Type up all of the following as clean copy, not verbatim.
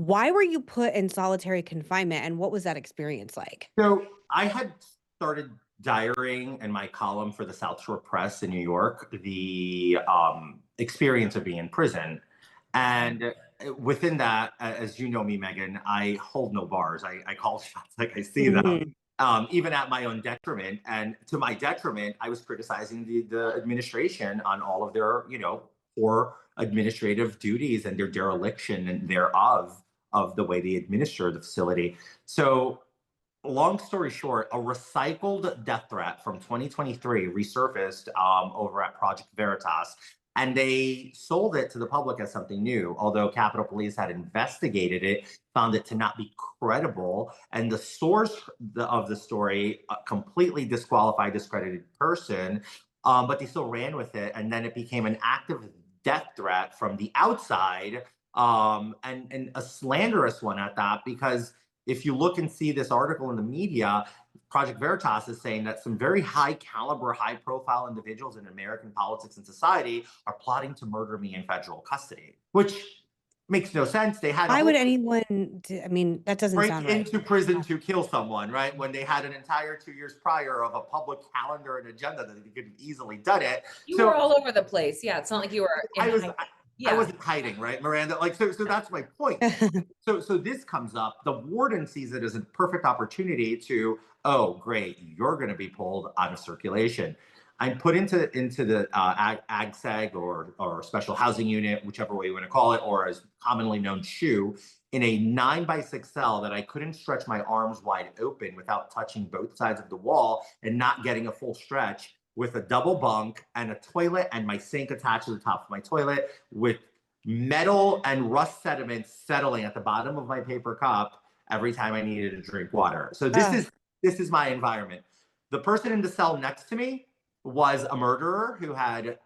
Why were you put in solitary confinement, and what was that experience like? So I had started diarying in my column for the South Shore Press in New York the experience of being in prison. And within that, as you know me, Megan, I hold no bars. I call shots like I see them, Mhm. even at my own detriment. And to my detriment, I was criticizing the administration on all of their, poor administrative duties and their dereliction and thereof of the way they administer the facility. So long story short, a recycled death threat from 2023 resurfaced over at Project Veritas, and they sold it to the public as something new. Although Capitol Police had investigated it, found it to not be credible, and the source of the story, a completely disqualified, discredited person, but they still ran with it, and then it became an active death threat from the outside, and a slanderous one at that, because if you look and see this article in the media, Project Veritas is saying that some very high caliber, high profile individuals in American politics and society are plotting to murder me in federal custody, which makes no sense. They had a Why whole would anyone I mean, that doesn't break sound right. into prison to kill someone, right? When they had an entire 2 years prior of a public calendar and agenda that they could have easily done it. You were So all over the place. Yeah, it's not like you were in I was hiding. I Yeah. wasn't hiding, right, Miranda? Like, so that's my point. So this comes up. The warden sees it as a perfect opportunity to, oh, great, you're going to be pulled out of circulation. I'm put into the AGSEG or special housing unit, whichever way you want to call it, or as commonly known, SHU, in a 9 by 6 cell that I couldn't stretch my arms wide open without touching both sides of the wall and not getting a full stretch, with a double bunk and a toilet and my sink attached to the top of my toilet, with metal and rust sediments settling at the bottom of my paper cup every time I needed to drink water. So Ugh. this is my environment. The person in the cell next to me was a murderer who had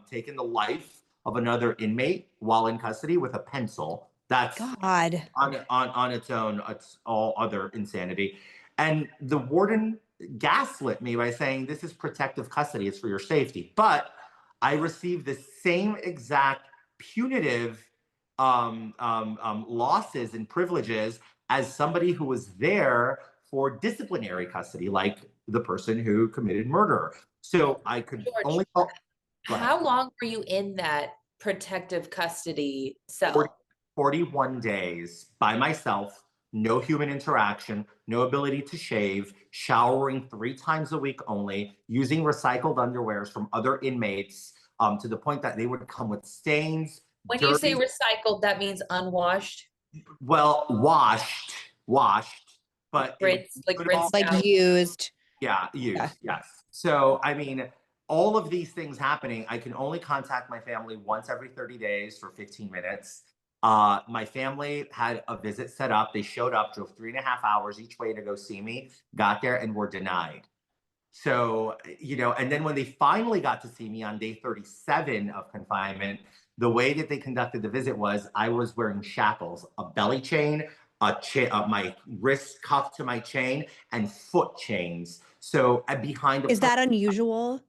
taken the life of another inmate while in custody with a pencil. That's God. on its own. It's all other insanity. And the warden gaslit me by saying this is protective custody, it's for your safety. But I received the same exact punitive losses and privileges as somebody who was there for disciplinary custody, like the person who committed murder. So I could George, only go ahead. how long were you in that protective custody 40, cell? 41 days by myself, no human interaction, no ability to shave, showering 3 times a week only, using recycled underwears from other inmates, to the point that they would come with stains, When you say dirty, recycled, that means unwashed, well, washed, but it would like put it all, rinsed Like, out. used. yeah, Yeah. used, yes. So, I mean, all of these things happening, I can only contact my family once every 30 days for 15 minutes. My family had a visit set up. They showed up, drove 3.5 hours each way to go see me, got there, and were denied. So, and then when they finally got to see me on day 37 of confinement, the way that they conducted the visit was I was wearing shackles, a belly chain, my wrist cuffed to my chain, and foot chains. So, behind a Is per- that unusual?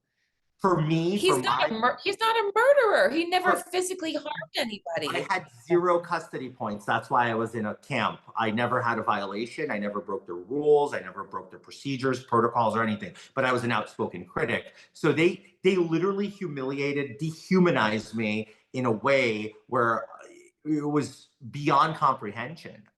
for me, He's not he's not a murderer. He never for, physically harmed I anybody. had 0 custody points. That's why I was in a camp. I never had a violation. I never broke their rules. I never broke their procedures, protocols, or anything. But I was an outspoken critic. So they literally humiliated, dehumanized me in a way where it was beyond comprehension.